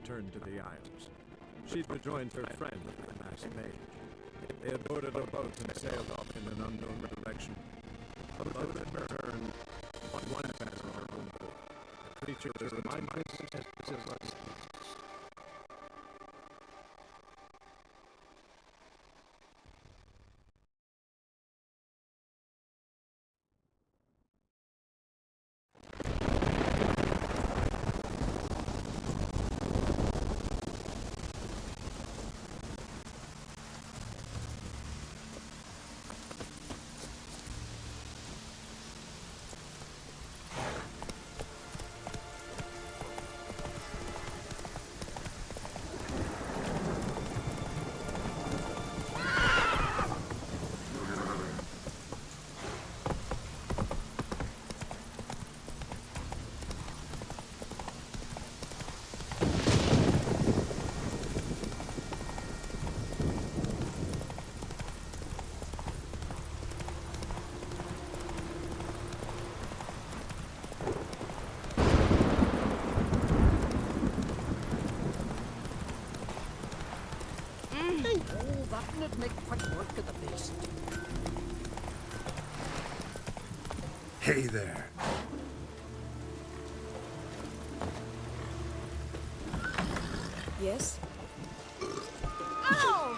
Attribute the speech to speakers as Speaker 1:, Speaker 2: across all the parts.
Speaker 1: returned to the Isles. She'd rejoined her friend, the masked mage. They had boarded a boat and sailed off in an unknown direction. Above the burn, one vessel only. A creature to remind us of us.
Speaker 2: That'd make quick work of the beast.
Speaker 3: Hey there.
Speaker 4: Yes?
Speaker 2: Ow!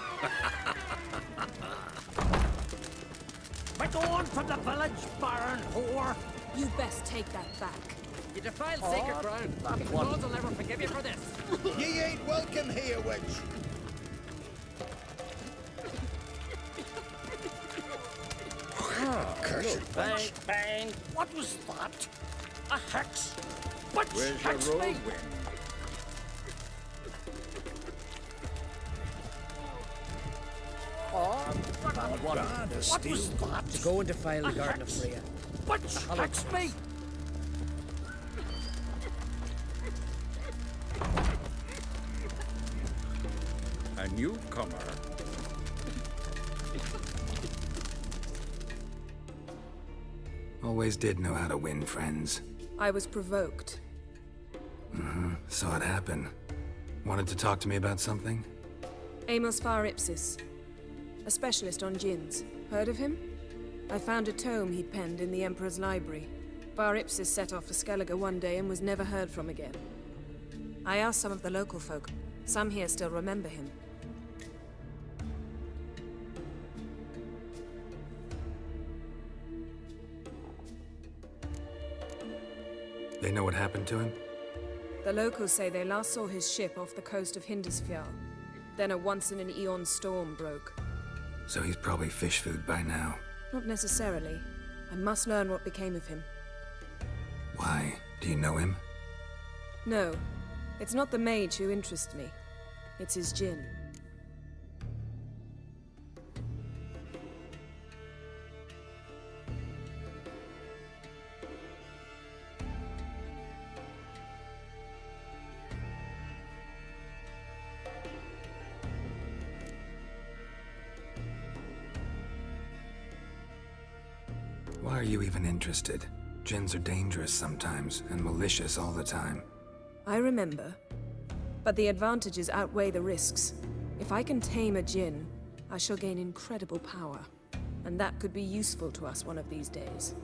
Speaker 2: We're going from the village, Baron whore.
Speaker 4: You best take that back.
Speaker 2: You defiled sacred ground. The gods will never forgive you for this.
Speaker 5: Ye ain't welcome here, witch.
Speaker 3: Cursed
Speaker 2: Bang,
Speaker 3: witch.
Speaker 2: bang. What was that? A hex? Witch
Speaker 5: Where's
Speaker 2: hex
Speaker 5: your
Speaker 2: me?
Speaker 5: whirlwind?
Speaker 2: Oh, what
Speaker 5: Honesty.
Speaker 2: was that?
Speaker 6: Go and defile the
Speaker 2: A
Speaker 6: Garden of
Speaker 2: hex?
Speaker 6: Freya.
Speaker 2: Witch hex me?
Speaker 5: A newcomer.
Speaker 3: Always did know how to win friends.
Speaker 4: I was provoked.
Speaker 3: Saw it happen. Wanted to talk to me about something?
Speaker 4: Amos Far Ipsis, a specialist on djinns. Heard of him? I found a tome he'd penned in the Emperor's library. Far Ipsis set off for Skellige one day and was never heard from again. I asked some of the local folk. Some here still remember him.
Speaker 3: They know what happened to him?
Speaker 4: The locals say they last saw his ship off the coast of Hindisfjall. Then a once-in-an-eon storm broke.
Speaker 3: So he's probably fish food by now.
Speaker 4: Not necessarily. I must learn what became of him.
Speaker 3: Why? Do you know him?
Speaker 4: No, it's not the mage who interests me. It's his djinn.
Speaker 3: Why are you even interested? Djinns are dangerous sometimes, and malicious all the time.
Speaker 4: I remember. But the advantages outweigh the risks. If I can tame a djinn, I shall gain incredible power. And that could be useful to us one of these days.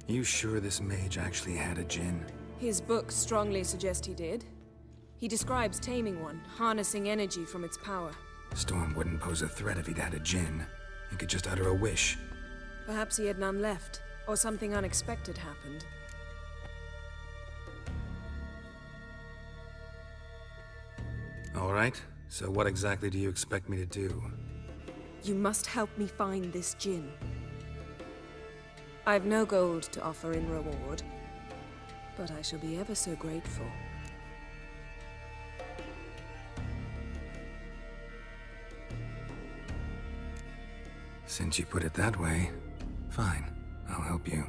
Speaker 3: You sure this mage actually had a djinn?
Speaker 4: His books strongly suggest he did. He describes taming one, harnessing energy from its power.
Speaker 3: Storm wouldn't pose a threat if he'd had a djinn. He could just utter a wish.
Speaker 4: Perhaps he had none left, or something unexpected happened.
Speaker 3: All right, so what exactly do you expect me to do?
Speaker 4: You must help me find this djinn. I've no gold to offer in reward, but I shall be ever so grateful.
Speaker 3: Since you put it that way, fine. I'll help you.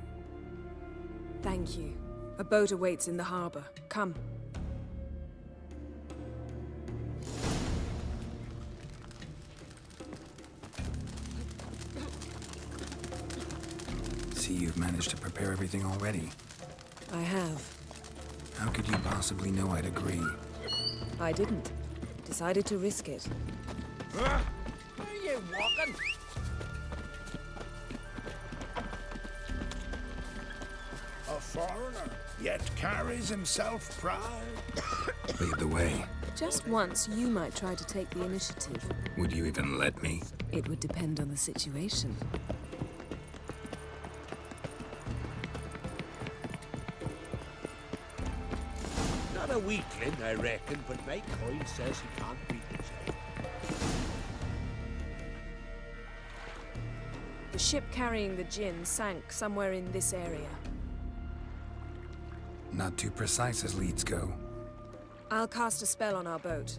Speaker 4: Thank you. A boat awaits in the harbor. Come.
Speaker 3: See, you've managed to prepare everything already.
Speaker 4: I have.
Speaker 3: How could you possibly know I'd agree?
Speaker 4: I didn't. Decided to risk it.
Speaker 2: Where are you walking?
Speaker 5: A foreigner, yet carries himself proud.
Speaker 3: Lead the way.
Speaker 4: Just once, you might try to take the initiative.
Speaker 3: Would you even let me?
Speaker 4: It would depend on the situation.
Speaker 2: Not a weakling, I reckon, but my coin says he can't beat himself.
Speaker 4: The ship carrying the Jinn sank somewhere in this area.
Speaker 3: Not too precise as leads go.
Speaker 4: I'll cast a spell on our boat.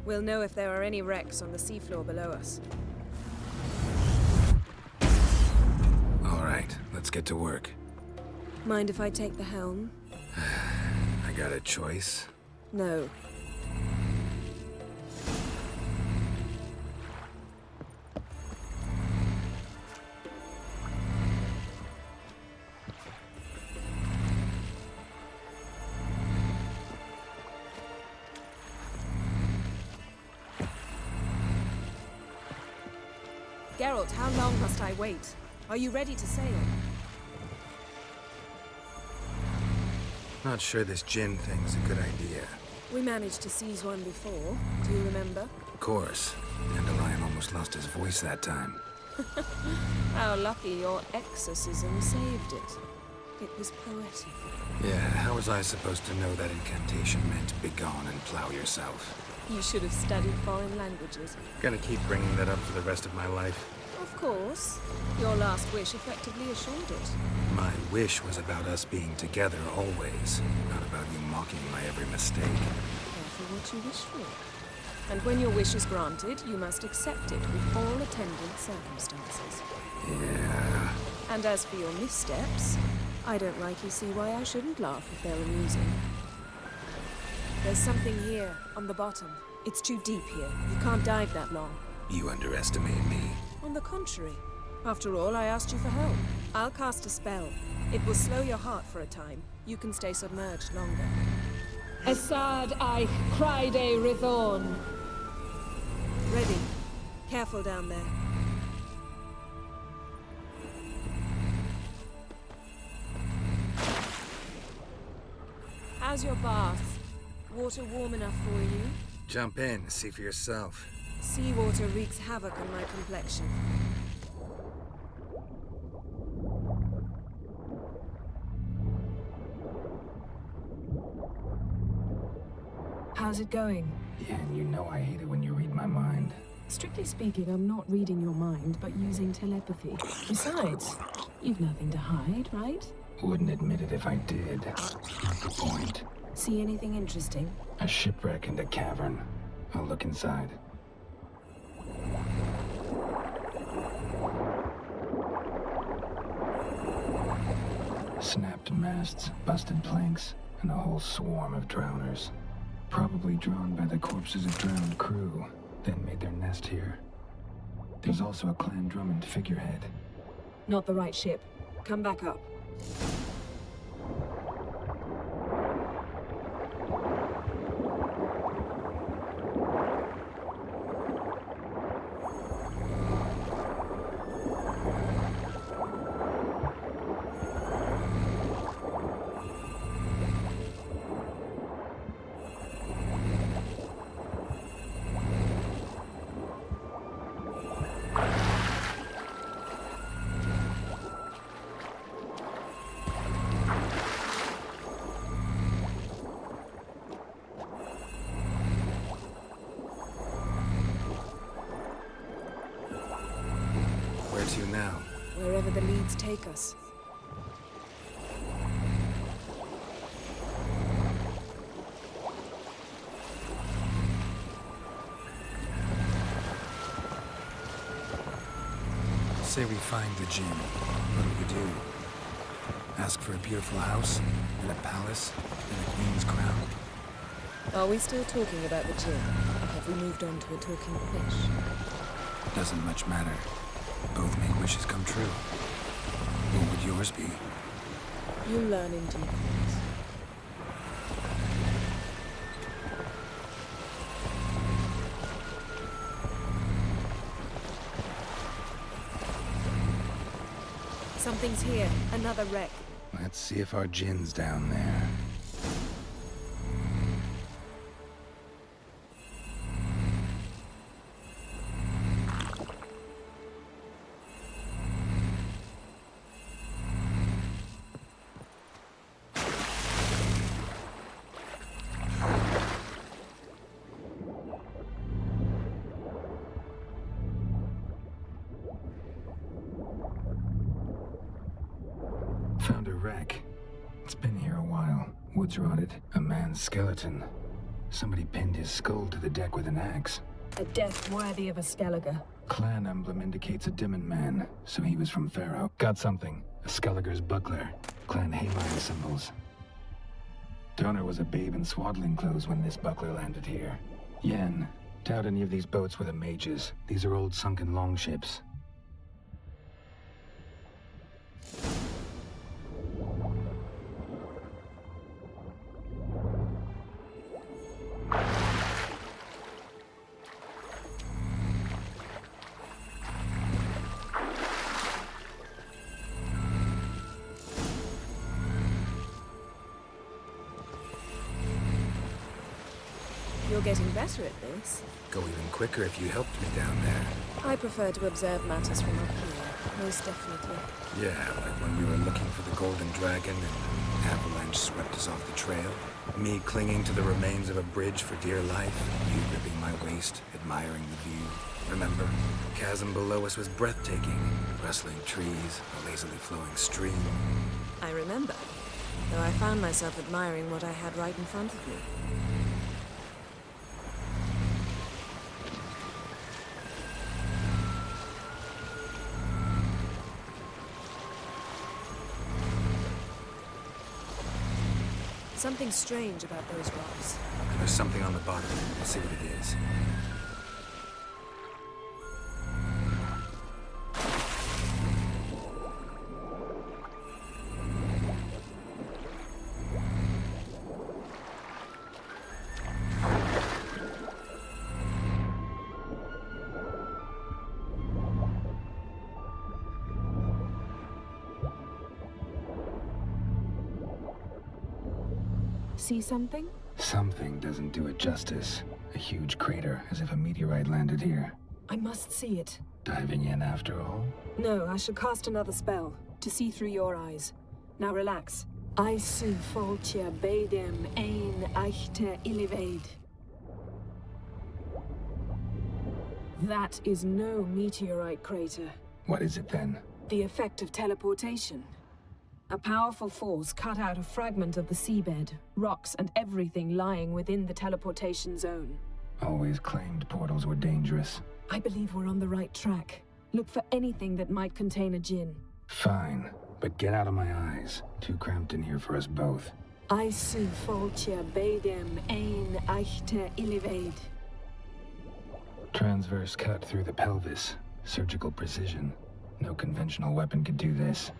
Speaker 4: We'll know if there are any wrecks on the seafloor below us.
Speaker 3: All right, let's get to work.
Speaker 4: Mind if I take the helm?
Speaker 3: I got a choice.
Speaker 4: No. Geralt, how long must I wait? Are you ready to sail?
Speaker 3: Not sure this Jinn thing's a good idea.
Speaker 4: We managed to seize one before. Do you remember?
Speaker 3: Of course. Dandelion almost lost his voice that time.
Speaker 4: How lucky your exorcism saved it. It was poetic.
Speaker 3: Yeah, how was I supposed to know that incantation meant begone and plow yourself?
Speaker 4: You should have studied foreign languages.
Speaker 3: Gonna keep bringing that up for the rest of my life.
Speaker 4: Of course. Your last wish effectively assured it.
Speaker 3: My wish was about us being together always, not about you mocking my every mistake.
Speaker 4: Careful what you wish for. And when your wish is granted, you must accept it with all attendant circumstances.
Speaker 3: Yeah.
Speaker 4: And as for your missteps, I don't rightly see why I shouldn't laugh if they're amusing. There's something here, on the bottom. It's too deep here. You can't dive that long.
Speaker 3: You underestimate me.
Speaker 4: On the contrary. After all, I asked you for help. I'll cast a spell. It will slow your heart for a time. You can stay submerged longer.
Speaker 6: Assad I Cryde Rithorn.
Speaker 4: Ready. Careful down there. How's your bath? Water warm enough for you?
Speaker 3: Jump in, see for yourself.
Speaker 4: Seawater wreaks havoc on my complexion.
Speaker 6: How's it going?
Speaker 3: Yeah, and you know I hate it when you read my mind.
Speaker 6: Strictly speaking, I'm not reading your mind, but using telepathy. Besides, you've nothing to hide, right?
Speaker 3: Wouldn't admit it if I did. Not the point.
Speaker 6: See anything interesting?
Speaker 3: A shipwreck and a cavern. I'll look inside. Snapped masts, busted planks, and a whole swarm of drowners. Probably drawn by the corpses of drowned crew, then made their nest here. There's also a Clan Drummond figurehead.
Speaker 6: Not the right ship.
Speaker 4: Come back up.
Speaker 3: Where to now?
Speaker 4: Wherever the leads take us.
Speaker 3: Say we find the Jinn. What do we do? Ask for a beautiful house, and a palace, and a queen's crown?
Speaker 4: Are we still talking about the Jinn? Or have we moved on to a talking fish?
Speaker 3: Doesn't much matter. Both make wishes come true. What would yours be?
Speaker 4: You'll learn in due course. Something's here. Another wreck.
Speaker 3: Let's see if our Jin's down there. Found a wreck. It's been here a while. Wood's rotted. A man's skeleton. Somebody pinned his skull to the deck with an axe.
Speaker 6: A death worthy of a Skellige.
Speaker 3: Clan emblem indicates a Dimmen man, so he was from Pharaoh. Got something. A Skellige's buckler. Clan Hayline symbols. Donner was a babe in swaddling clothes when this buckler landed here. Yen, doubt any of these boats were the mages. These are old sunken longships.
Speaker 4: You're getting better at this.
Speaker 3: Go even quicker if you helped me down there.
Speaker 4: I prefer to observe matters from up here, most definitely.
Speaker 3: Yeah, like when we were looking for the Golden Dragon and avalanche swept us off the trail. Me clinging to the remains of a bridge for dear life. You gripping my waist, admiring the view. Remember, the chasm below us was breathtaking. Rustling trees, a lazily flowing stream.
Speaker 4: I remember, though I found myself admiring what I had right in front of me. Something strange about those rocks.
Speaker 3: There's something on the bottom. Let's see what it is.
Speaker 6: See something?
Speaker 3: Something doesn't do it justice. A huge crater, as if a meteorite landed here.
Speaker 6: I must see it.
Speaker 3: Diving in after all?
Speaker 6: No, I shall cast another spell, to see through your eyes. Now relax. Aisu foltia beidem ein eichte ilivaid. That is no meteorite crater.
Speaker 3: What is it then?
Speaker 6: The effect of teleportation. A powerful force cut out a fragment of the seabed, rocks and everything lying within the teleportation zone.
Speaker 3: Always claimed portals were dangerous.
Speaker 6: I believe we're on the right track. Look for anything that might contain a djinn.
Speaker 3: Fine, but get out of my eyes. Too cramped in here for us both.
Speaker 6: Aisu foltia beidem ein eichte ilivaid.
Speaker 3: Transverse cut through the pelvis. Surgical precision. No conventional weapon could do this.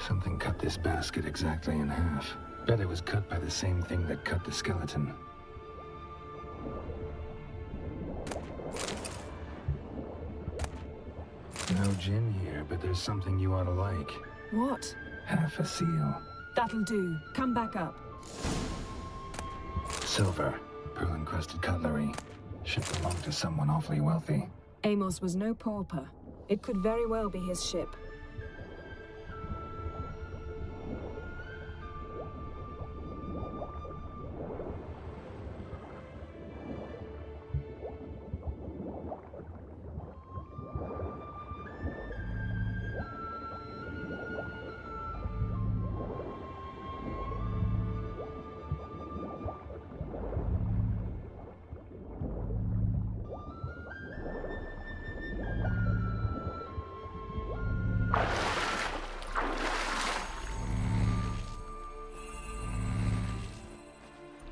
Speaker 3: Something cut this basket exactly in half. Bet it was cut by the same thing that cut the skeleton. No djinn here, but there's something you ought to like.
Speaker 6: What?
Speaker 3: Half a seal.
Speaker 6: That'll do. Come back up.
Speaker 3: Silver. Pearl-encrusted cutlery. Should belong to someone awfully wealthy.
Speaker 6: Amos was no pauper. It could very well be his ship.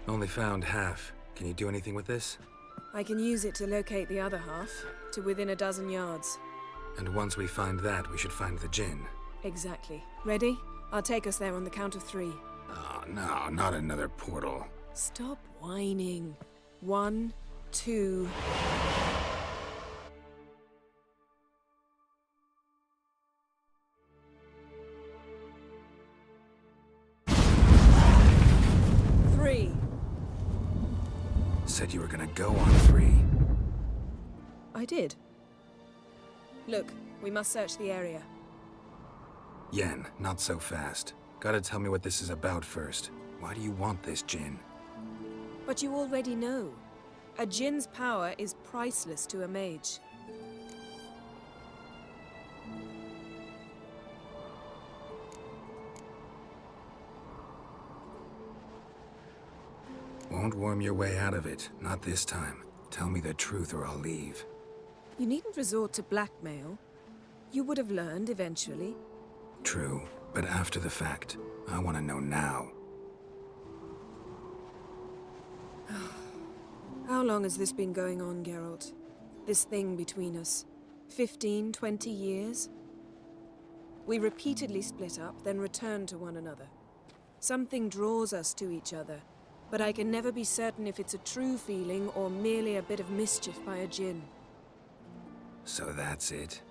Speaker 3: Only found half. Can you do anything with this?
Speaker 4: I can use it to locate the other half, to within a dozen yards.
Speaker 3: And once we find that, we should find the djinn.
Speaker 4: Exactly. Ready? I'll take us there on the count of 3.
Speaker 3: Oh, no, not another portal.
Speaker 4: Stop whining. 1, 2... Three.
Speaker 3: Said you were gonna go on 3.
Speaker 4: I did. Look, we must search the area.
Speaker 3: Yen, not so fast. Gotta tell me what this is about first. Why do you want this Jinn?
Speaker 4: But you already know. A Jinn's power is priceless to a mage.
Speaker 3: Won't worm your way out of it. Not this time. Tell me the truth or I'll leave.
Speaker 4: You needn't resort to blackmail. You would have learned eventually.
Speaker 3: True, but after the fact. I want to know now.
Speaker 4: How long has this been going on, Geralt? This thing between us? 15, 20 years? We repeatedly split up, then returned to one another. Something draws us to each other, but I can never be certain if it's a true feeling or merely a bit of mischief by a Jinn.
Speaker 3: So that's it?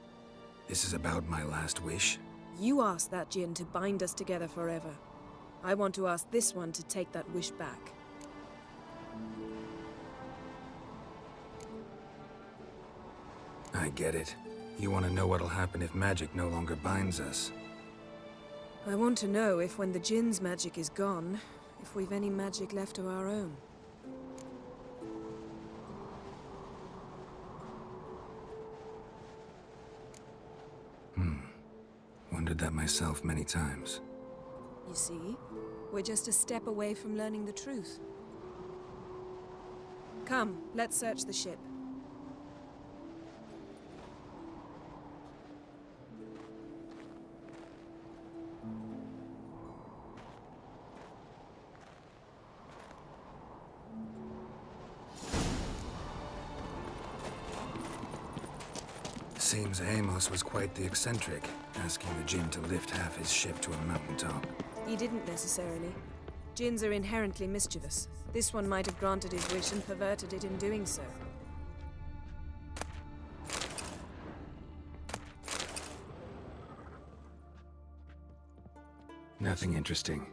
Speaker 3: This is about my last wish?
Speaker 4: You asked that Jinn to bind us together forever. I want to ask this one to take that wish back.
Speaker 3: I get it. You want to know what'll happen if magic no longer binds us.
Speaker 4: I want to know if when the Jinn's magic is gone, if we've any magic left of our own.
Speaker 3: Wondered that myself many times.
Speaker 4: You see, we're just a step away from learning the truth. Come, let's search the ship.
Speaker 3: Seems Amos was quite the eccentric, asking the Jinn to lift half his ship to a mountaintop.
Speaker 4: He didn't necessarily. Jinns are inherently mischievous. This one might have granted his wish and perverted it in doing so.
Speaker 3: Nothing interesting.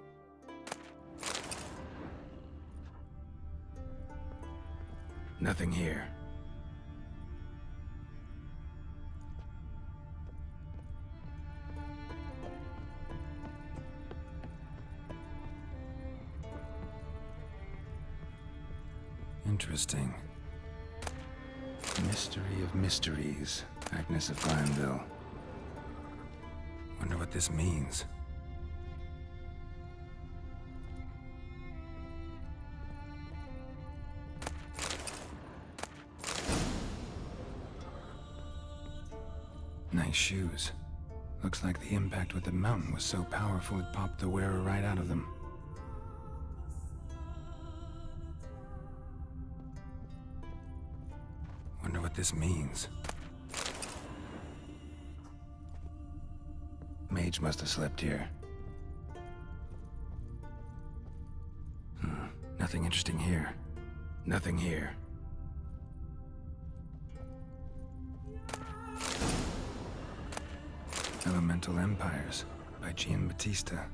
Speaker 3: Nothing here. Interesting. Mystery of mysteries, Agnes of Glanville. Wonder what this means. Nice shoes. Looks like the impact with the mountain was so powerful it popped the wearer right out of them. Wonder what this means. Mage must have slept here. Nothing interesting here. Nothing here. Elemental Empires by Giambattista.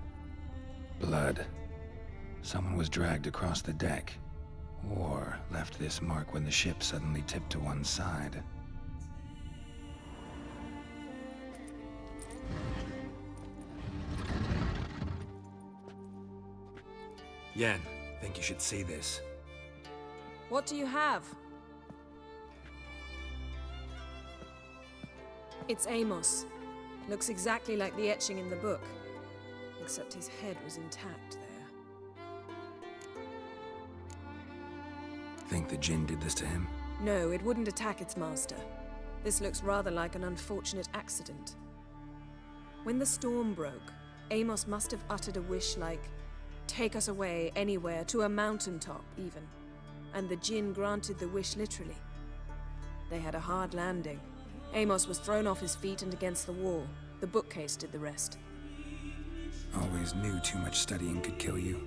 Speaker 3: Blood. Someone was dragged across the deck. Or left this mark when the ship suddenly tipped to one side. Yen, think you should see this.
Speaker 4: What do you have? It's Amos. Looks exactly like the etching in the book. Except his head was intact there.
Speaker 3: Think the Jinn did this to him?
Speaker 4: No, it wouldn't attack its master. This looks rather like an unfortunate accident. When the storm broke, Amos must have uttered a wish like, "Take us away, anywhere, to a mountaintop, even." And the Jinn granted the wish literally. They had a hard landing. Amos was thrown off his feet and against the wall. The bookcase did the rest.
Speaker 3: Always knew too much studying could kill you.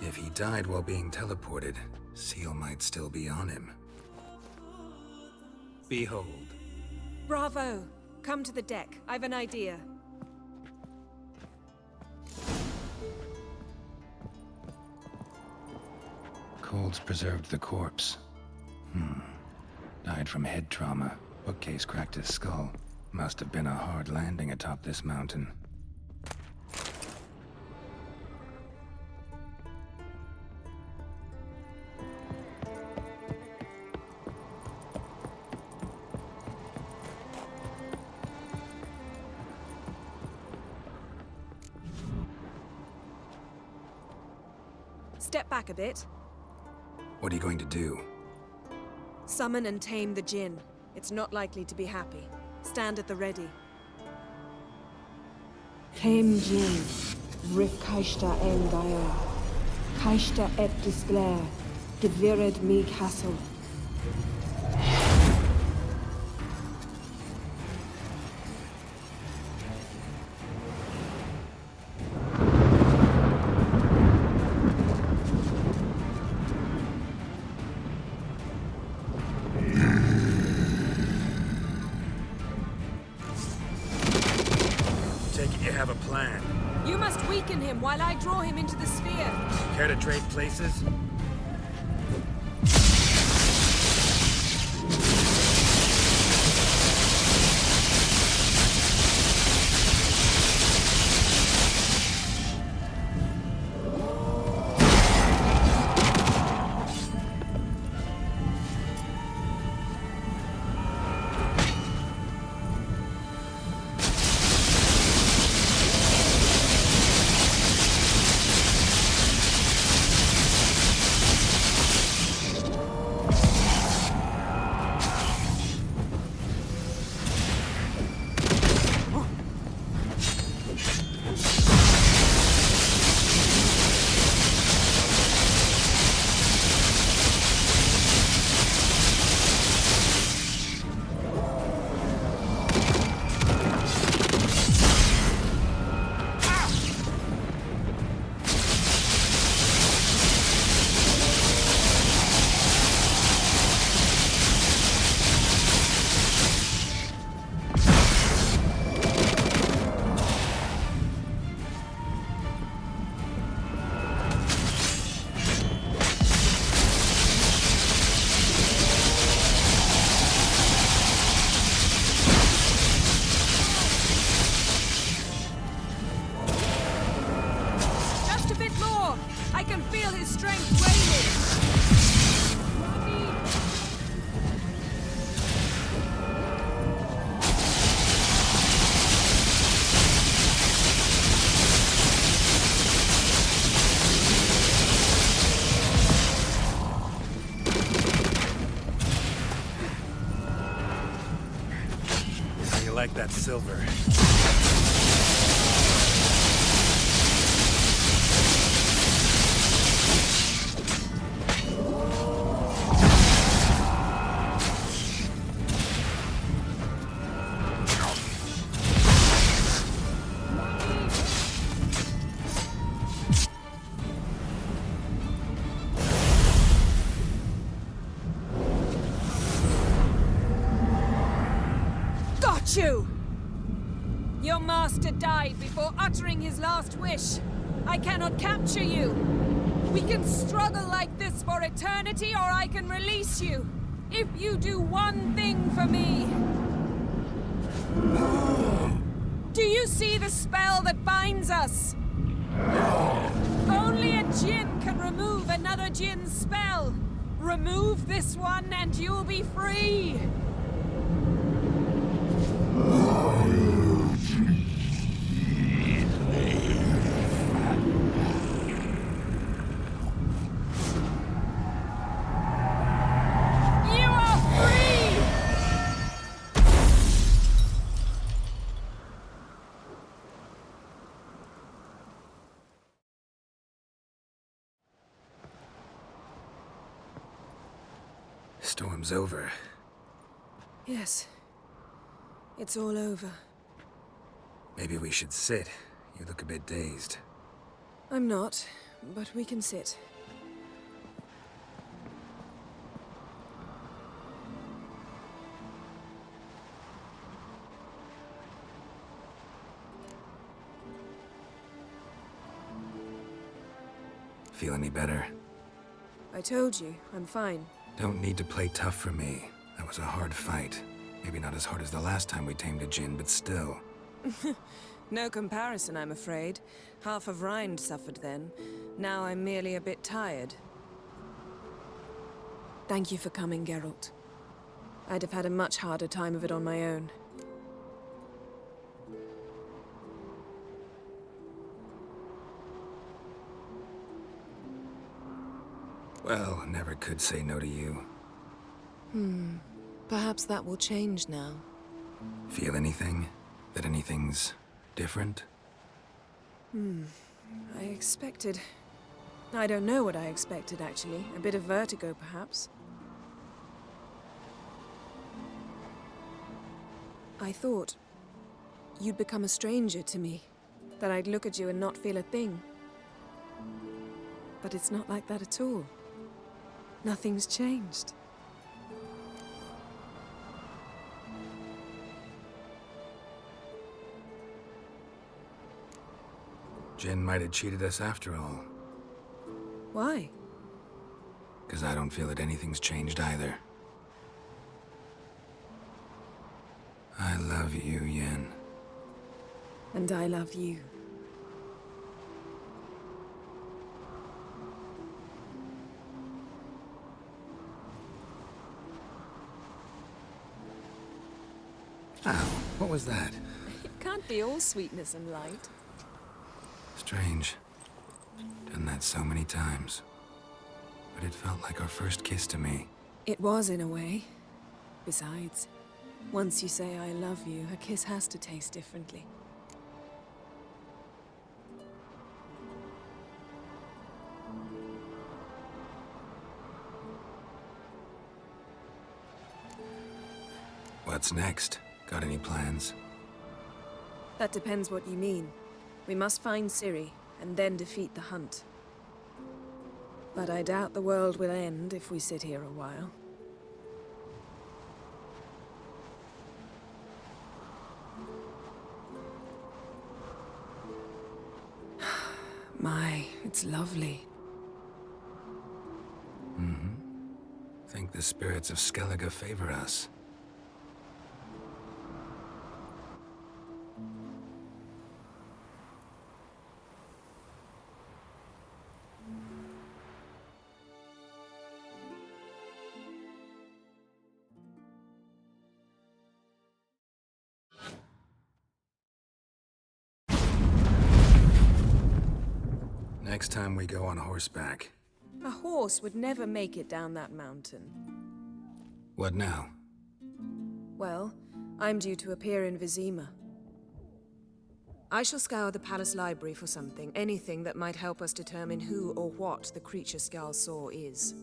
Speaker 3: If he died while being teleported, Seal might still be on him. Behold.
Speaker 4: Bravo! Come to the deck. I've an idea.
Speaker 3: Cold's preserved the corpse. Died from head trauma. Bookcase cracked his skull. Must have been a hard landing atop this mountain.
Speaker 4: Step back a bit.
Speaker 3: What are you going to do?
Speaker 4: Summon and tame the Jinn. It's not likely to be happy. Stand at the ready.
Speaker 6: Tame Jinn, Rif Kaishta en Gaia, Kaishta et Disglair, Gevired me Castle.
Speaker 7: You have a plan.
Speaker 4: You must weaken him while I draw him into the sphere.
Speaker 7: Care to trade places? Like that silver.
Speaker 4: You! Your master died before uttering his last wish. I cannot capture you. We can struggle like this for eternity, or I can release you. If you do one thing for me. Do you see the spell that binds us? Only a Jinn can remove another Jinn's spell. Remove this one and you'll be free.
Speaker 3: Storm's over.
Speaker 4: Yes. It's all over.
Speaker 7: Maybe we should sit. You look a bit dazed.
Speaker 4: I'm not, but we can sit.
Speaker 7: Feel any better?
Speaker 4: I told you, I'm fine.
Speaker 7: Don't need to play tough for me. That was a hard fight. Maybe not as hard as the last time we tamed a djinn, but still.
Speaker 4: No comparison, I'm afraid. Half of Rind suffered then. Now I'm merely a bit tired. Thank you for coming, Geralt. I'd have had a much harder time of it on my own.
Speaker 7: Well, never could say no to you.
Speaker 4: Perhaps that will change now.
Speaker 7: Feel anything? That anything's different?
Speaker 4: I expected... I don't know what I expected, actually. A bit of vertigo, perhaps. I thought you'd become a stranger to me. That I'd look at you and not feel a thing. But it's not like that at all. Nothing's changed.
Speaker 7: Jinn might have cheated us after all.
Speaker 4: Why?
Speaker 7: 'Cause I don't feel that anything's changed either. I love you, Yen.
Speaker 4: And I love you.
Speaker 7: Ow, what was that?
Speaker 4: It can't be all sweetness and light.
Speaker 7: Strange. Done that so many times. But it felt like our first kiss to me.
Speaker 4: It was, in a way. Besides, once you say I love you, a kiss has to taste differently.
Speaker 7: What's next? Got any plans?
Speaker 4: That depends what you mean. We must find Ciri, and then defeat the hunt. But I doubt the world will end if we sit here a while. My, it's lovely.
Speaker 7: Think the spirits of Skellige favor us. Next time we go on horseback.
Speaker 4: A horse would never make it down that mountain.
Speaker 7: What now?
Speaker 4: Well, I'm due to appear in Vizima. I shall scour the palace library for something, anything that might help us determine who or what the creature Skjal saw is.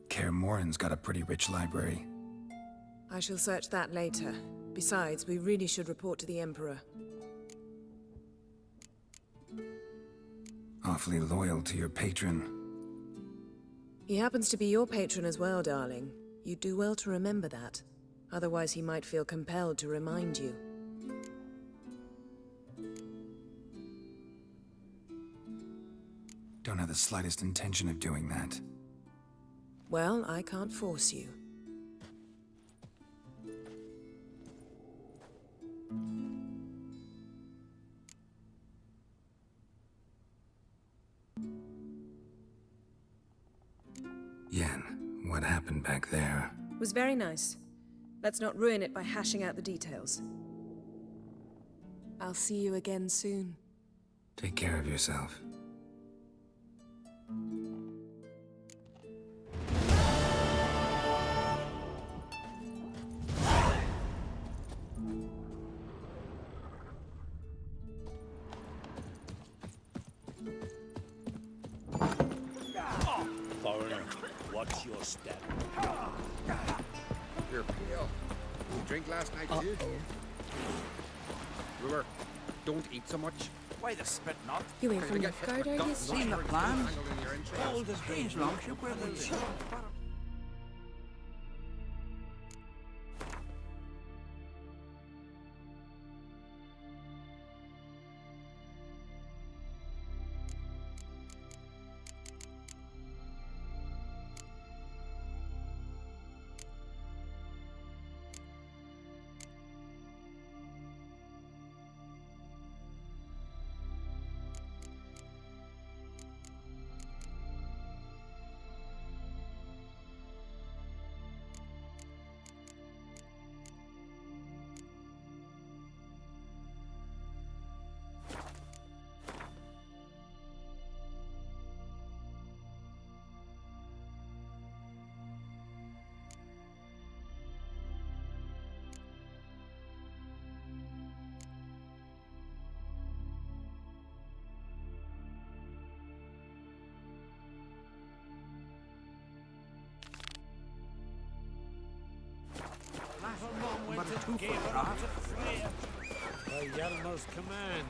Speaker 3: Kaer Morhen's got a pretty rich library.
Speaker 4: I shall search that later. Besides, we really should report to the Emperor.
Speaker 3: Awfully loyal to your patron.
Speaker 4: He happens to be your patron as well, darling. You'd do well to remember that. Otherwise, he might feel compelled to remind you.
Speaker 3: Don't have the slightest intention of doing that.
Speaker 4: Well, I can't force you.
Speaker 7: Yen, what happened back there?
Speaker 4: It was very nice. Let's not ruin it by hashing out the details. I'll see you again soon.
Speaker 7: Take care of yourself.
Speaker 2: Foreigner, watch your step.
Speaker 8: You're pale. You drink last night too? Ruler, don't eat so much.
Speaker 9: Why the spit not?
Speaker 4: You ain't from Nilfgaard, are you?
Speaker 9: Seen the plans? All the strange longship brothers.
Speaker 2: By Yelmer's command.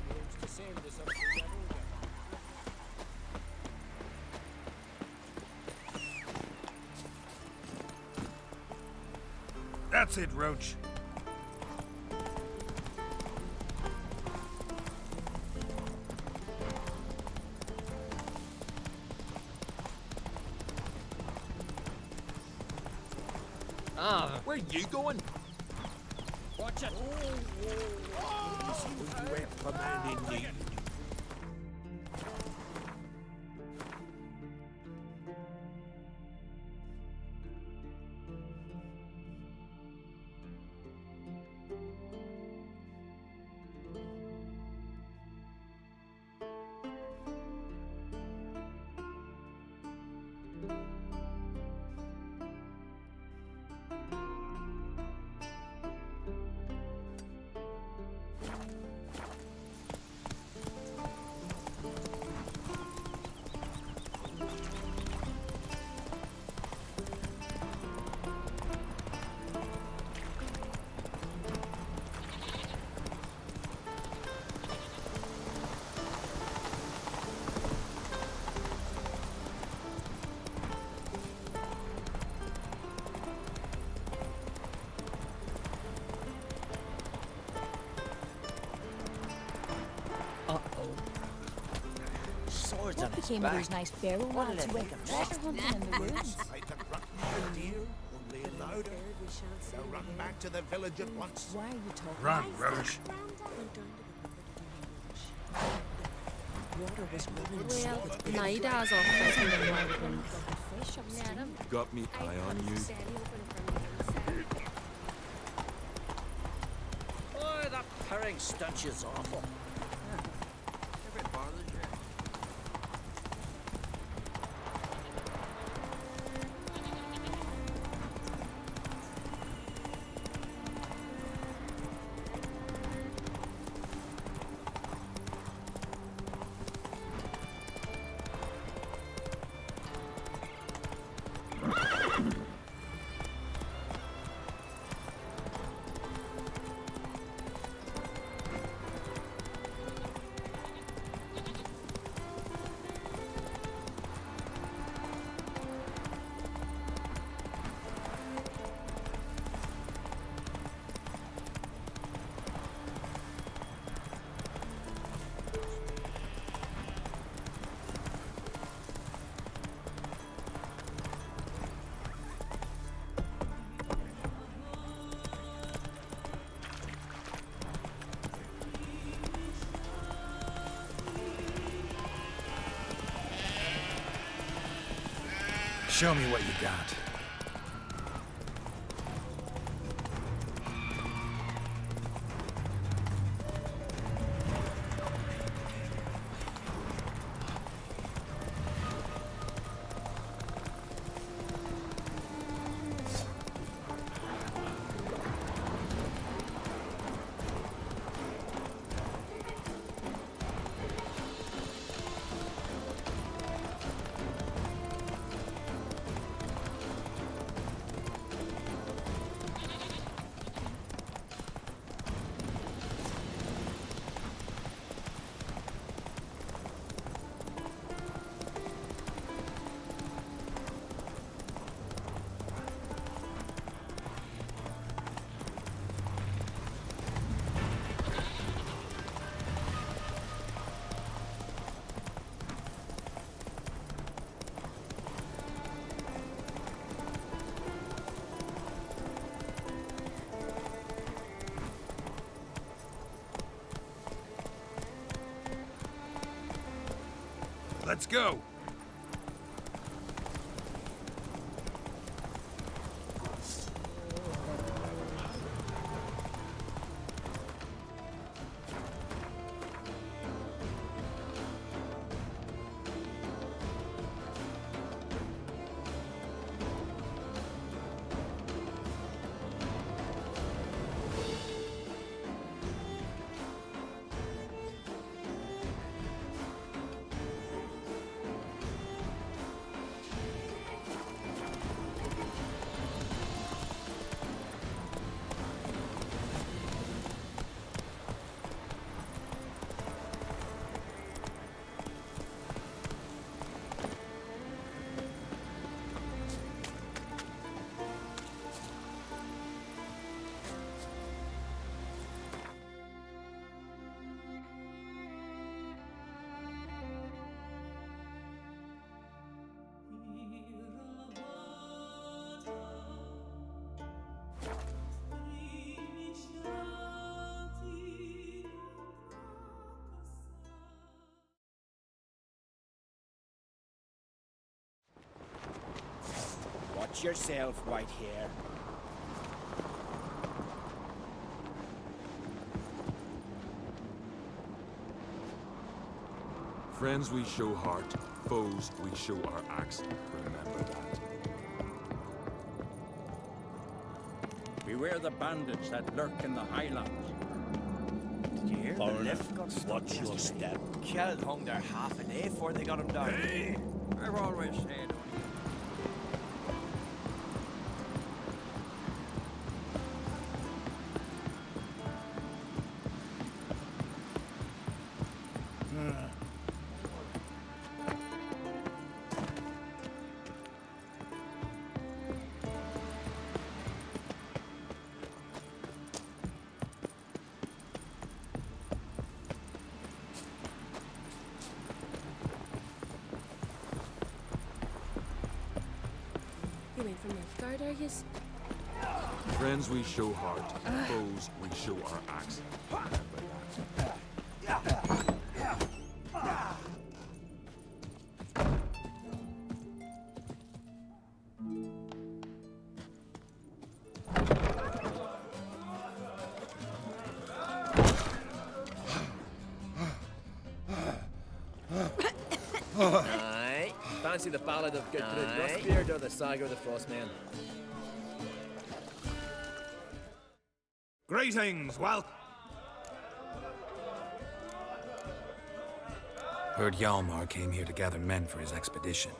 Speaker 2: He aims to send us up to Yaruga.
Speaker 5: That's it, Roach.
Speaker 8: Where you going?
Speaker 2: Watch it! We went for man in need.
Speaker 10: What became of those nice barrel lads who went treasure hunting in the woods?
Speaker 5: Like a rotten deer, only louder. They'll run back to the village at once.
Speaker 10: Why are you talking?
Speaker 5: Run, Roach.
Speaker 10: Water was running
Speaker 4: Well, Naida's off fighting the wild ones.
Speaker 10: fish upstream.
Speaker 7: Got me eye on you.
Speaker 9: Oh, that purring stench is awful.
Speaker 5: Show me what you got.
Speaker 7: Let's go!
Speaker 2: Watch yourself, white hair.
Speaker 11: Friends we show heart, foes we show our axe. Remember that.
Speaker 9: Beware the bandits that lurk in the highlands.
Speaker 12: Did you hear the
Speaker 2: Foreigner,
Speaker 12: lift got stuck
Speaker 2: watch your
Speaker 12: yesterday?
Speaker 2: step.
Speaker 12: Kjeld hung there half a day before they got him down.
Speaker 9: Hey! I've always said
Speaker 4: You ain't from Nilfgaard, are yous?
Speaker 11: Friends we show heart, foes we show our axe. Remember that.
Speaker 8: Aye. Fancy the Ballad of Gudrun Rustbeard or the Saga of the Frostman?
Speaker 5: Greetings,
Speaker 7: Heard Hjalmar came here to gather men for his expedition.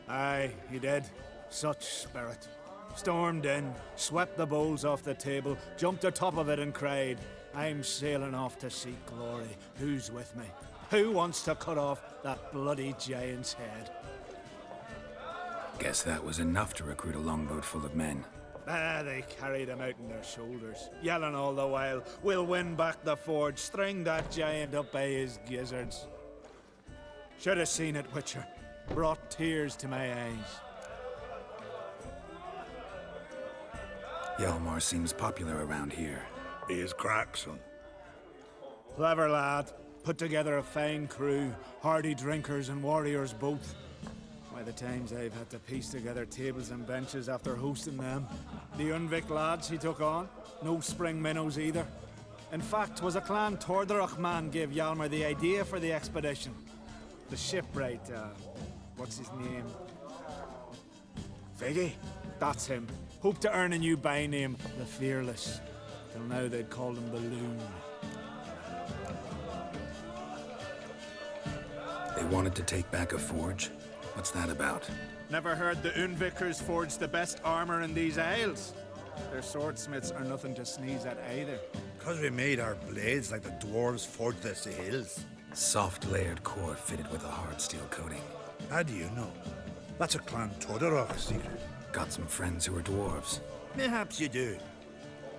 Speaker 5: Aye, he did. Such spirit. Stormed in, swept the bowls off the table, jumped atop of it and cried, I'm sailing off to seek glory. Who's with me? Who wants to cut off that bloody giant's head?
Speaker 7: Guess that was enough to recruit a longboat full of men.
Speaker 5: They carried him out on their shoulders, yelling all the while, we'll win back the forge, string that giant up by his gizzards. Should have seen it, Witcher. Brought tears to my eyes.
Speaker 7: Hjalmar seems popular around here.
Speaker 5: He is crack, son. Clever lad. Put together a fine crew, hardy drinkers and warriors both. By the times I've had to piece together tables and benches after hosting them. The Unvik lads he took on, no spring minnows either. In fact, 'twas a clan Tordarach man gave Hjalmar the idea for the expedition. The shipwright, what's his name? Viggy? That's him. Hoped to earn a new byname, the Fearless. Till now they'd called him the Loon.
Speaker 7: They wanted to take back a forge? What's that about?
Speaker 5: Never heard the Unvikers forged the best armor in these isles. Their swordsmiths are nothing to sneeze at either.
Speaker 13: 'Cause we made our blades like the dwarves forged their hills.
Speaker 7: Soft layered core fitted with a hard steel coating.
Speaker 13: How do you know? That's a Clan Tordarach secret.
Speaker 7: Got some friends who are dwarves.
Speaker 13: Perhaps you do.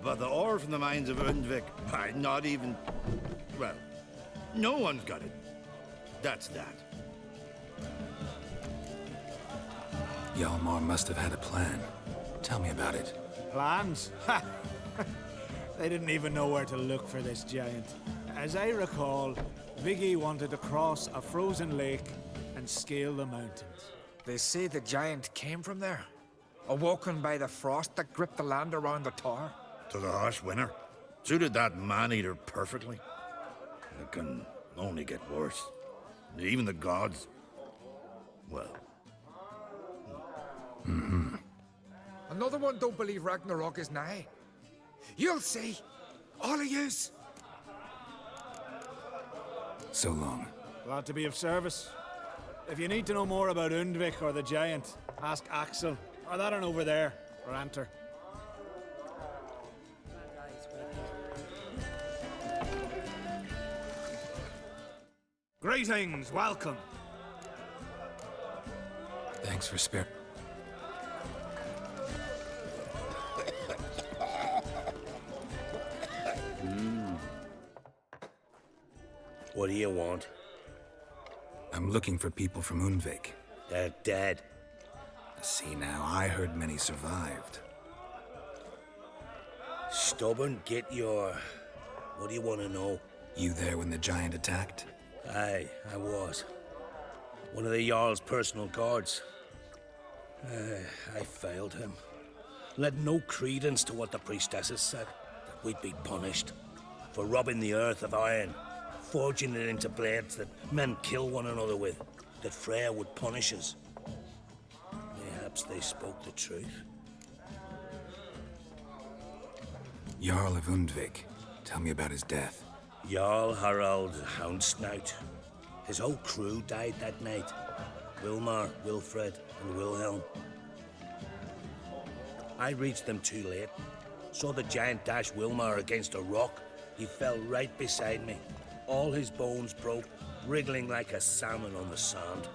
Speaker 13: But the ore from the mines of Undvik, not even... Well, no one's got it. That's that.
Speaker 7: Hjalmar must have had a plan. Tell me about it.
Speaker 5: Plans? Ha! They didn't even know where to look for this giant. As I recall, Viggy wanted to cross a frozen lake and and scale the mountains.
Speaker 9: They say the giant came from there, awoken by the frost that gripped the land around the tower.
Speaker 13: To the harsh winter. Suited that man-eater perfectly. It can only get worse. Even the gods... well...
Speaker 9: Another one don't believe Ragnarok is nigh. You'll see. All of yous.
Speaker 3: So long.
Speaker 5: Glad to be of service. If you need to know more about Undvik or the giant, ask Axel, or that one over there, or Anter. Greetings, welcome.
Speaker 3: Thanks for spare.
Speaker 2: What do you want?
Speaker 3: I'm looking for people from Undvik.
Speaker 2: They're dead.
Speaker 3: See now, I heard many survived.
Speaker 2: Stubborn, get your... What do you want to know?
Speaker 3: You there when the giant attacked?
Speaker 2: Aye, I was. One of the Jarl's personal guards. I failed him. Led no credence to what the priestesses said, that we'd be punished for robbing the earth of iron, forging it into blades that men kill one another with, that Freya would punish us. Perhaps they spoke the truth.
Speaker 3: Jarl of Undvik. Tell me about his death.
Speaker 2: Jarl Harald Houndsnout. His whole crew died that night. Wilmar, Wilfred, and Wilhelm. I reached them too late. Saw the giant dash Wilmar against a rock. He fell right beside me. All his bones broke, wriggling like a salmon on the sand.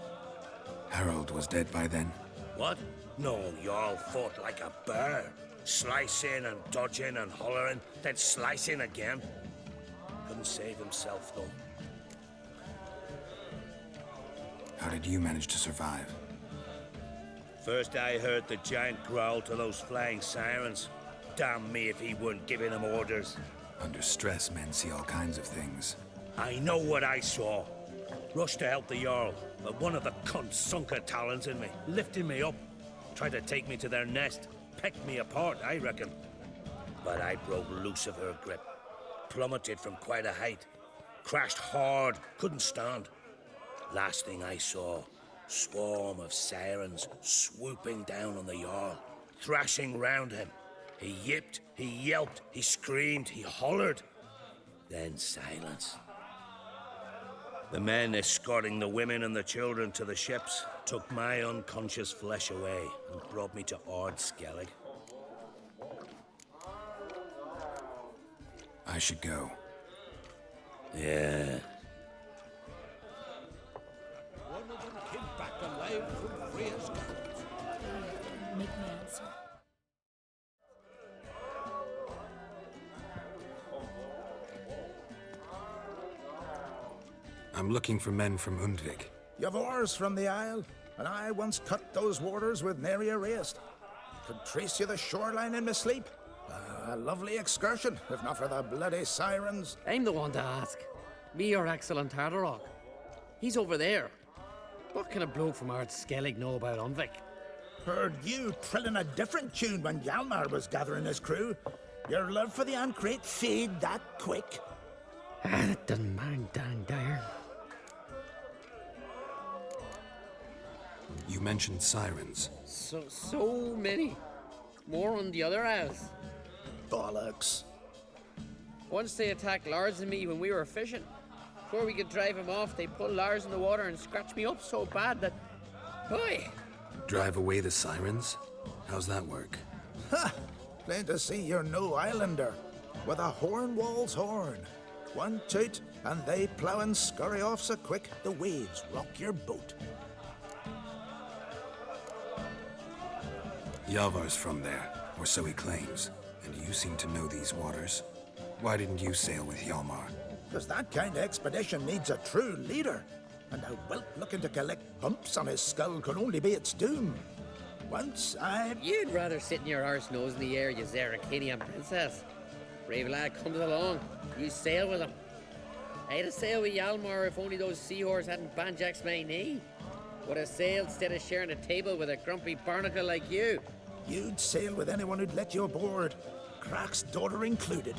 Speaker 3: Harold was dead by then?
Speaker 2: What? No, Jarl fought like a bear. Slicing and dodging and hollering, then slicing again. Couldn't save himself, though.
Speaker 3: How did you manage to survive?
Speaker 2: First I heard the giant growl to those flying sirens. Damn me if he weren't giving them orders.
Speaker 3: Under stress, men see all kinds of things.
Speaker 2: I know what I saw. Rushed to help the Jarl, but one of the cunts sunk her talons in me, lifting me up. Tried to take me to their nest. Pecked me apart, I reckon. But I broke loose of her grip. Plummeted from quite a height. Crashed hard, couldn't stand. Last thing I saw, swarm of sirens swooping down on the Jarl, thrashing round him. He yipped, he yelped, he screamed, he hollered. Then silence. The men escorting the women and the children to the ships took my unconscious flesh away and brought me to Ard Skellig.
Speaker 3: I should go.
Speaker 2: Yeah.
Speaker 14: One of them came back alive from Freya's court.
Speaker 10: Make me answer.
Speaker 3: I'm looking for men from Undvik.
Speaker 15: You've oars from the Isle, and I once cut those waters with nary a raist. Could trace you the shoreline in my sleep. A lovely excursion, if not for the bloody sirens.
Speaker 16: I'm the one to ask. Me or Axel and Tardarok. He's over there. What can a bloke from Ard Skellig know about Undvik?
Speaker 15: Heard you trilling a different tune when Hjalmar was gathering his crew. Your love for the Ancrate fade that quick.
Speaker 16: That doesn't mind dang dire.
Speaker 3: You mentioned sirens.
Speaker 16: So many. More on the other house.
Speaker 15: Bollocks.
Speaker 16: Once they attacked Lars and me when we were fishing. Before we could drive him off, they pulled Lars in the water and scratched me up so bad that... Boy!
Speaker 3: Drive away the sirens? How's that work?
Speaker 15: Ha! Plain to see you're no islander. With a Hornwall's horn. One toot, and they plough and scurry off so quick the waves rock your boat.
Speaker 3: Yavar's from there, or so he claims. And you seem to know these waters. Why didn't you sail with Hjalmar?
Speaker 15: Because that kind of expedition needs a true leader. And a whelp looking to collect bumps on his skull could only be its doom. Once I...
Speaker 16: You'd rather sit in your arse nose in the air, you Zarakanian princess. Brave lad comes along. You sail with him. I'd have sailed with Hjalmar if only those seahorses hadn't banjaxed my knee. Would have sailed instead of sharing a table with a grumpy barnacle like you.
Speaker 15: You'd sail with anyone who'd let you aboard, Crach's daughter included.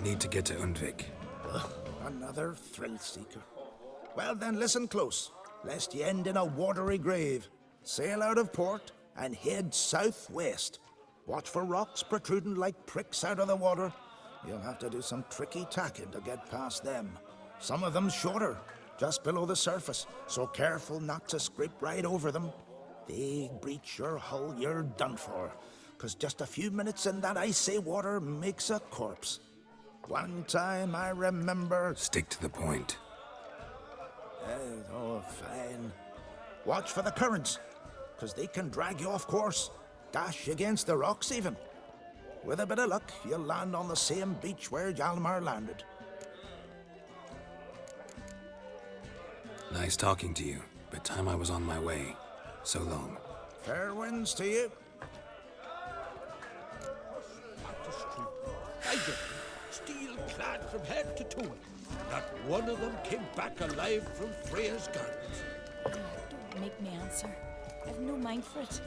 Speaker 7: Need to get to Undvik.
Speaker 15: Another thrill seeker. Well then, listen close, lest you end in a watery grave. Sail out of port and head southwest. Watch for rocks protruding like pricks out of the water. You'll have to do some tricky tacking to get past them. Some of them shorter, just below the surface, so careful not to scrape right over them. They breach your hull, you're done for, 'cause just a few minutes in that icy water makes a corpse. One time I remember...
Speaker 7: Stick to the point.
Speaker 15: Oh, fine. Watch for the currents, 'cause they can drag you off course, dash against the rocks even. With a bit of luck, you'll land on the same beach where Hjalmar landed.
Speaker 7: Nice talking to you, but time I was on my way. So long.
Speaker 15: Fair winds to you.
Speaker 14: Tiger, steel clad from head to toe. Not one of them came back alive from Freya's gardens.
Speaker 10: Don't make me answer. I've no mind for it.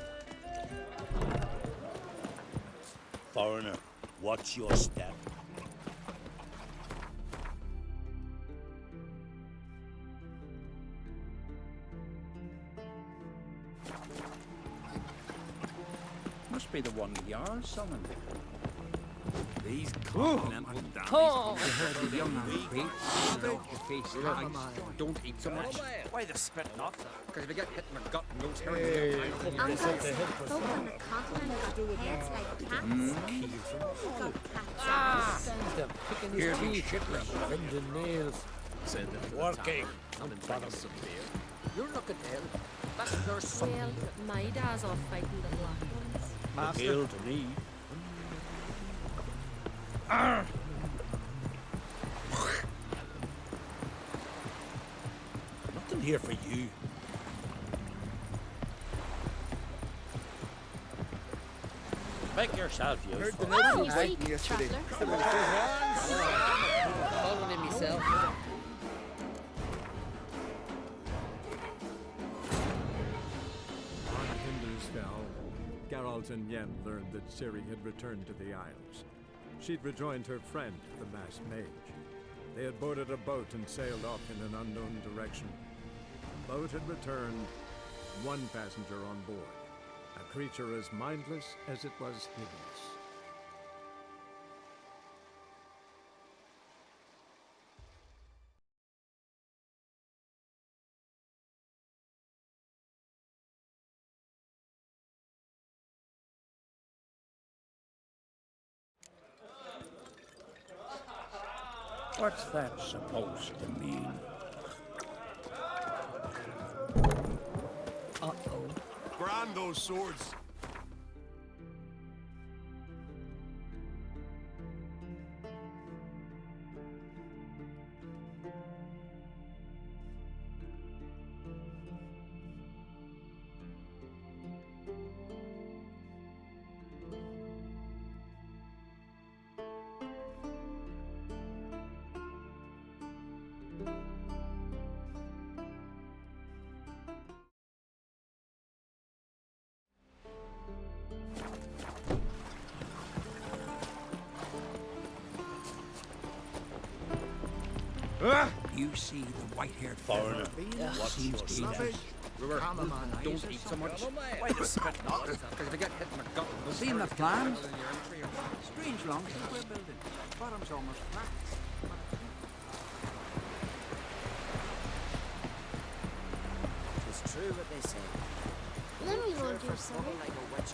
Speaker 2: Foreigner, watch your step.
Speaker 12: Must be the one Jarl summoned.
Speaker 11: These continental dandies.
Speaker 10: Oh.
Speaker 12: You heard the young man speak. Don't eat so much. Why the spit not?
Speaker 9: Because if you get hit in the gut and goes herring,
Speaker 17: Uncle, folk on the continent got heads like cats.
Speaker 14: Ah! Them picking his teeth, bending nails.
Speaker 8: Send them to
Speaker 14: Working.
Speaker 8: the town. And bottom some beer.
Speaker 14: You're looking to hell. That's your son.
Speaker 17: Well, my dad's off fighting the black ones.
Speaker 2: Hail to me. Nothing here for you. Make yourself useful.
Speaker 17: Oh, you see, traveller.
Speaker 16: Following him myself.
Speaker 1: On Hindusfell, Geralt and Yen learned that Ciri had returned to the Isles. She'd rejoined her friend, the masked mage. They had boarded a boat and sailed off in an unknown direction. The boat had returned, one passenger on board, a creature as mindless as it was hideous.
Speaker 12: What's that supposed to mean?
Speaker 14: Uh-oh.
Speaker 11: Brand those swords.
Speaker 12: You see the white-haired
Speaker 2: Foreigner.
Speaker 12: What seems dangerous?
Speaker 9: Don't eat so much.
Speaker 12: Why the spit not?
Speaker 9: Because if you get hit in the gut and goes
Speaker 12: Seen the
Speaker 9: herring,
Speaker 12: plans?
Speaker 9: then you're in for your
Speaker 12: Strange long since we're building. Bottom's almost flat.
Speaker 8: It's true what they say.
Speaker 17: Let me load you, sir.
Speaker 8: Like a witch.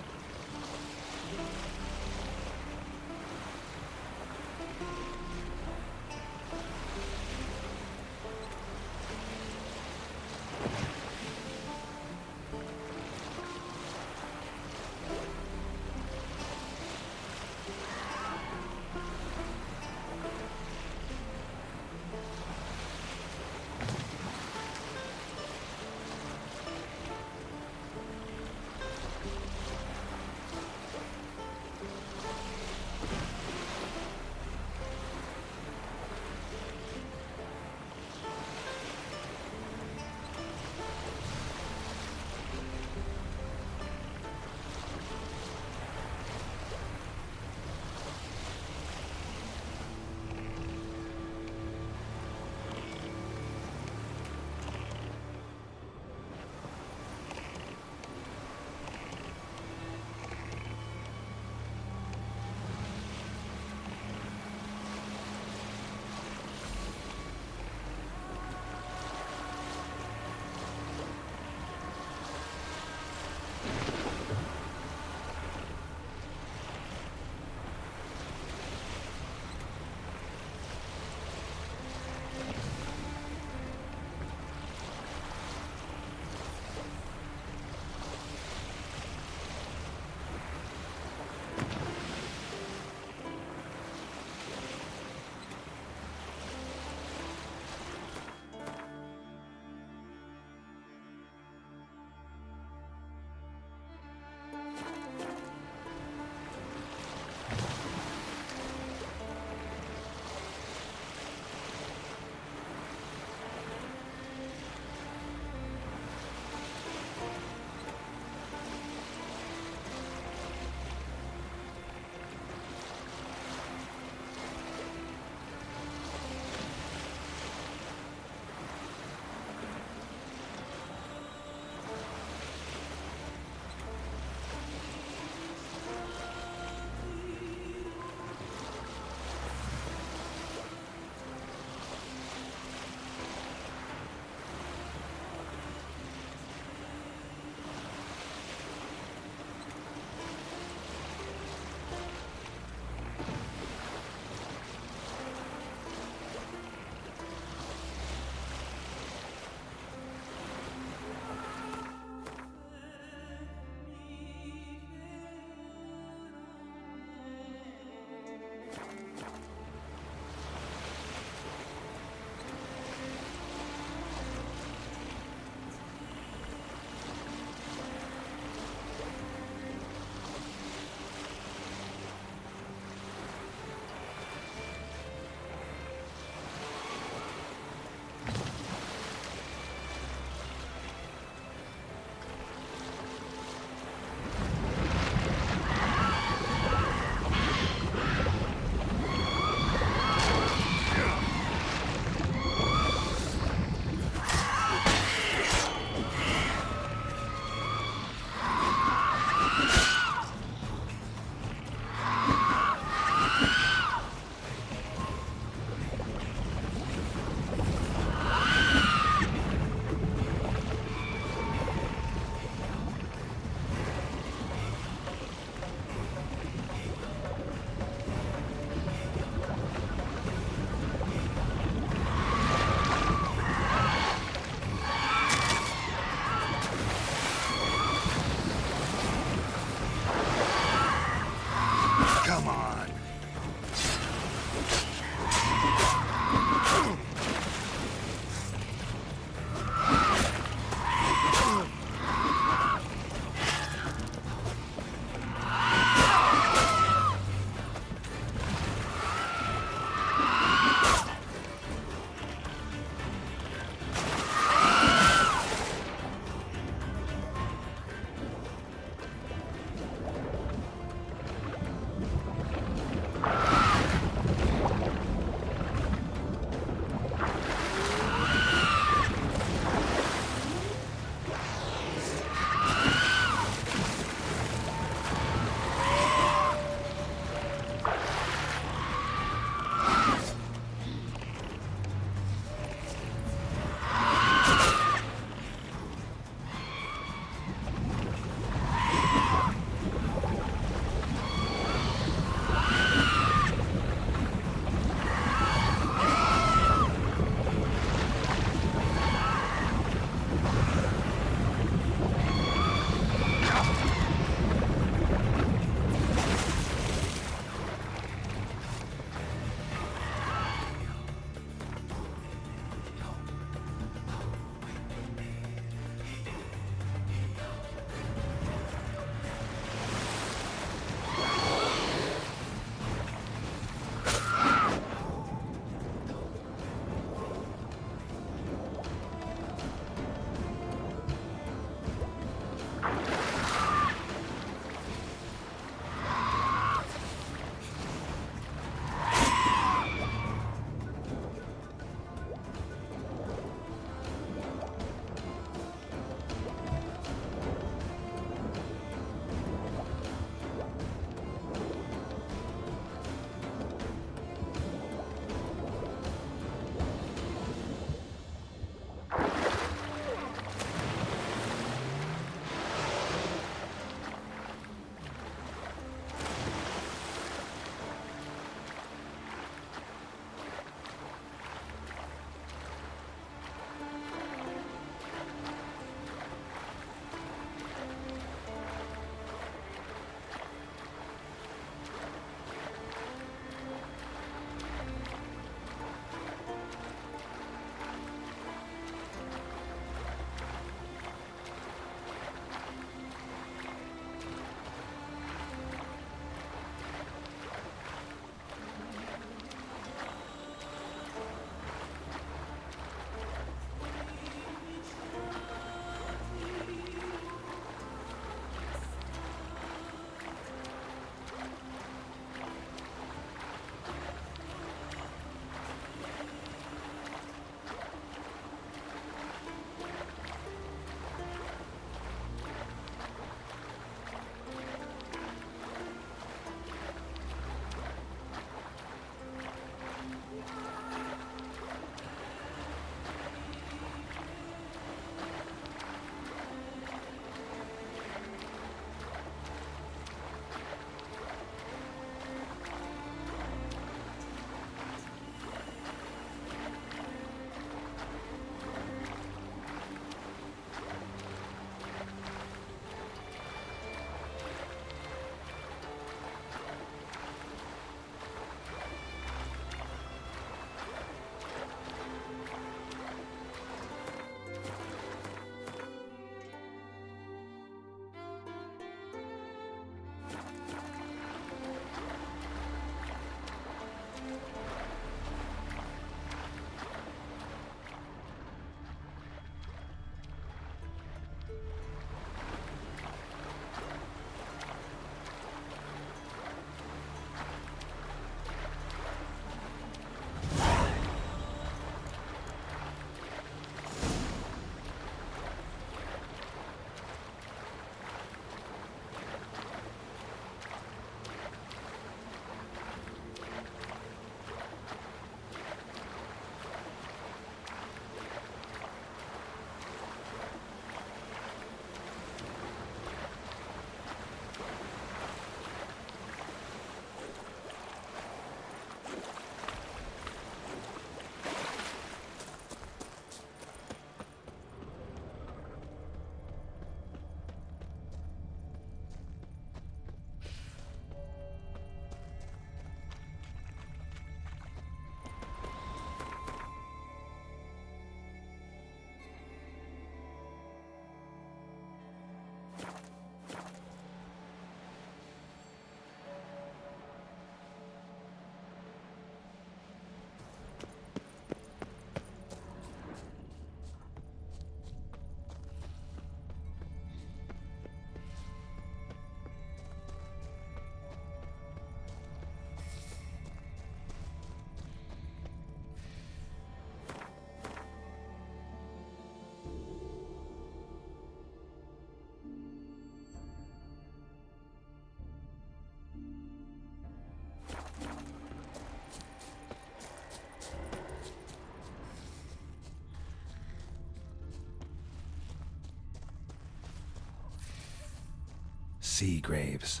Speaker 3: sea graves.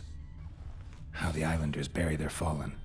Speaker 3: How the islanders bury their fallen.